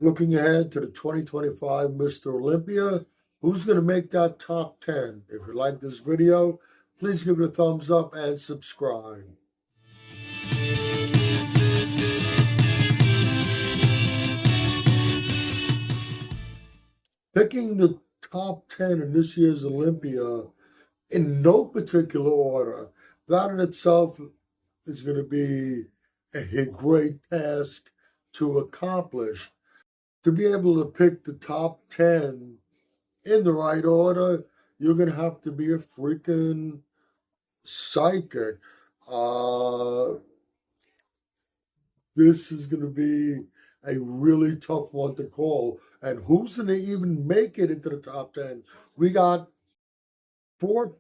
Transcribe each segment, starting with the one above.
Looking ahead to the 2025 Mr. Olympia, who's going to make that top 10? If you like this video, please give it a thumbs up and subscribe. Picking the top 10 in this year's Olympia in no particular order, that in itself is going to be a great task to accomplish. To be able to pick the top 10 in the right order, you're going to have to be a freaking psychic. This is going to be a really tough one to call. And who's going to even make it into the top 10? We got 4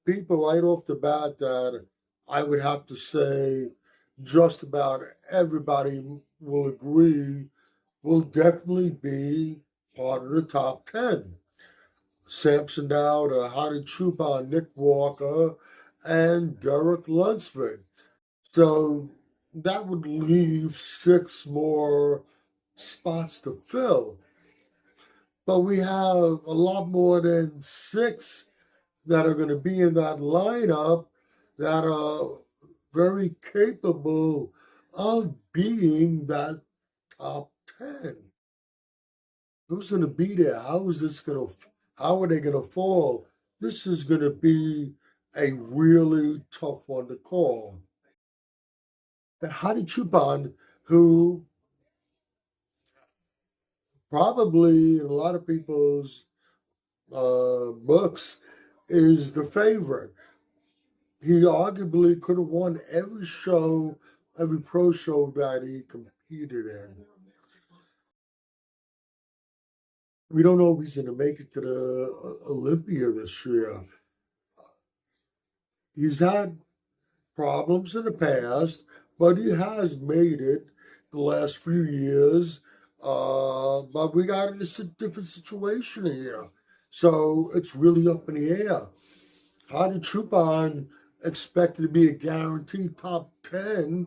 people right off the bat that I would have to say just about everybody will agree will definitely be part of the top 10. Samson Dauda, Hadi Choopan, Nick Walker, and Derek Lunsford. So that would leave 6 more spots to fill. But we have a lot more than 6 that are going to be in that lineup that are very capable of being that top 10. Who's going to be there? How are they going to fall? This is going to be a really tough one to call. But Hadi Choopan, who probably in a lot of people's books is the favorite. He arguably could have won every pro show that he competed in. We don't know if he's going to make it to the Olympia this year. He's had problems in the past, but he has made it the last few years. But we got in a different situation here. So it's really up in the air. Hadi Choopan expected to be a guaranteed top 10,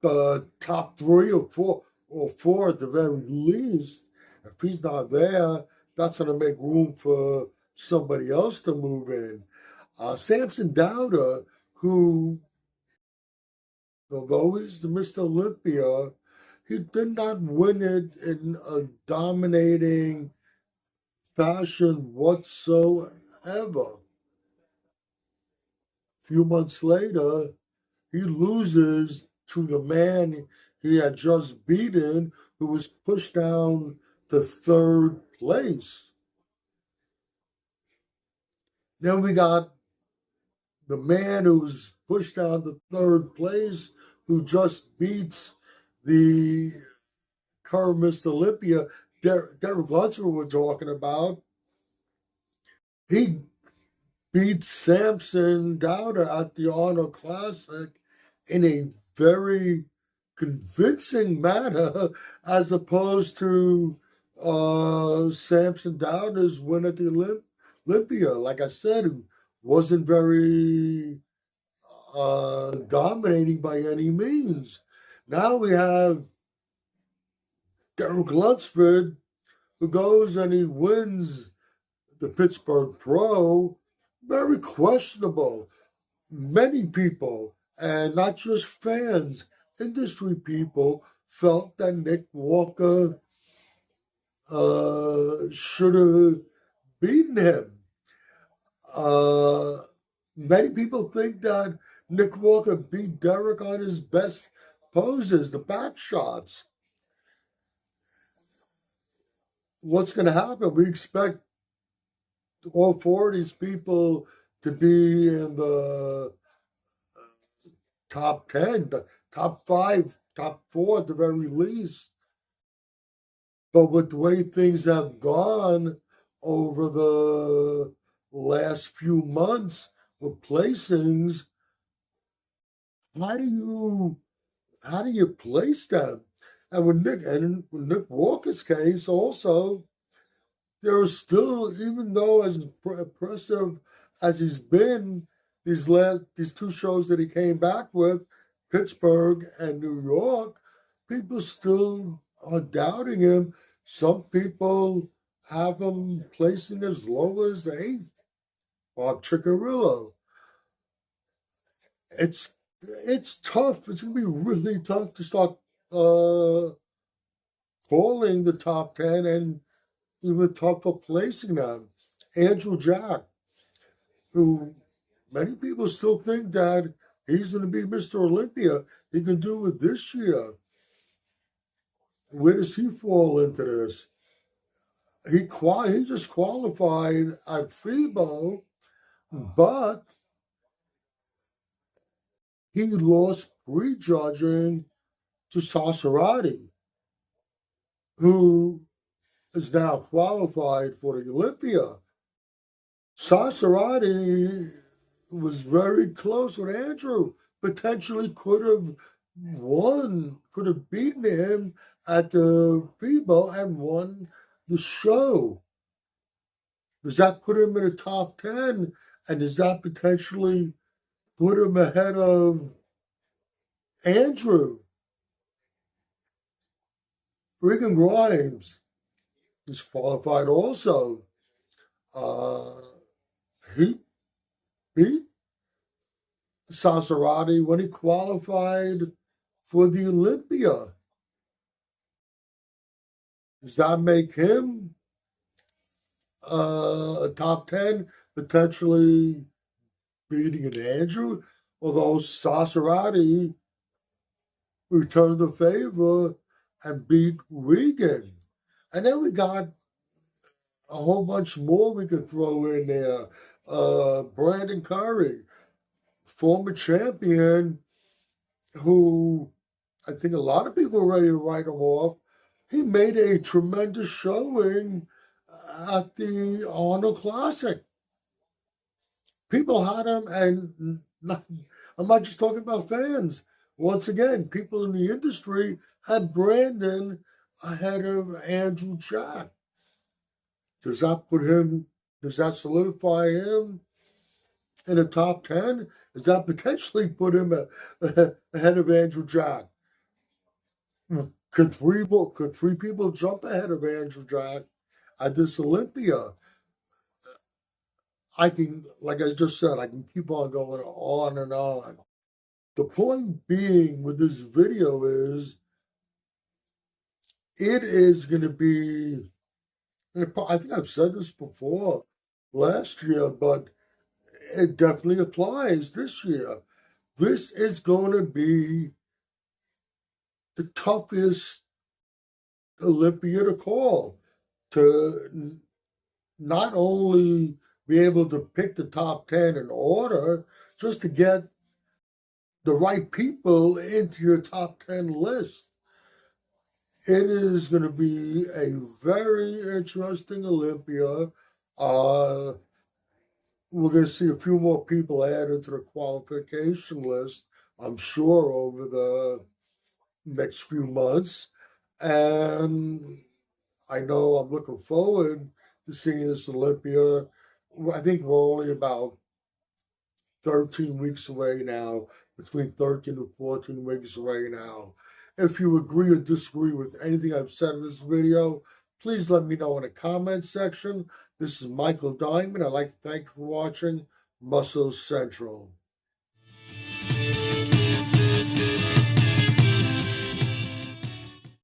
top 3 or 4 at the very least. If he's not there, that's going to make room for somebody else to move in. Samson Dauda, who, although he's the Mr. Olympia, he did not win it in a dominating fashion whatsoever. A few months later, he loses to the man he had just beaten, who was pushed down to 3rd place. Then we got the man who was pushed down to 3rd place, who just beats the current Mr. Olympia, Derek Lunsford we're talking about. He beat Samson Dauda at the Arnold Classic in a very convincing manner, as opposed to Samson Dauda's win at the Olympia. Like I said, it wasn't very dominating by any means. Now we have Derek Lunsford, who goes and he wins the Pittsburgh Pro. Very questionable. Many people, and not just fans, industry people, felt that Nick Walker should have beaten him. Many people think that Nick Walker beat Derek on his best poses, the back shots. What's going to happen? We expect all 4 of these people to be in the top 10, the top 5, top 4 at the very least. But with the way things have gone over the last few months with placings, how do you place them? And with Nick Walker's case also, there is still, even though as impressive as he's been these 2 shows that he came back with, Pittsburgh and New York, people still are doubting him. Some people have him placing as low as 8th. Bob Chickarillo. It's tough. It's gonna be really tough to start calling the top 10 and even tougher placing them. Andrew Jack, who many people still think that he's going to be Mr. Olympia. He can do it this year. Where does he fall into this? He just qualified at FIBO, but he lost prejudging to Sassarati, who is now qualified for the Olympia. Sassarati was very close with Andrew. Potentially could have won, could have beaten him at the FIBO and won the show. Does that put him in the top 10? And does that potentially put him ahead of Andrew? Regan Grimes is qualified also. He beat Sassarati when he qualified for the Olympia. Does that make him a top 10, potentially beating an Andrew? Although Sassarati returned the favor and beat Regan. And then we got a whole bunch more we could throw in there. Brandon Curry, former champion, who I think a lot of people are ready to write him off. He made a tremendous showing at the Arnold Classic. People had him, and I'm not just talking about fans. Once again, people in the industry had Brandon ahead of Andrew Jack. Does that solidify him in the top 10? Does that potentially put him ahead of Andrew Jack? Could three people jump ahead of Andrew Jack at this Olympia? I can, like I just said, I can keep on going on and on. The point being with this video is it is going to be, I think I've said this before last year, but it definitely applies this year. This is going to be the toughest Olympia to call, to not only be able to pick the top 10 in order, just to get the right people into your top 10 list. It is going to be a very interesting Olympia. We're going to see a few more people added to the qualification list, I'm sure, over the next few months. And I know I'm looking forward to seeing this Olympia. I think we're only about 13 weeks away now, between 13 and 14 weeks away now. If you agree or disagree with anything I've said in this video, please let me know in the comment section. This is Michael Diamond. I'd like to thank you for watching Muscle Central.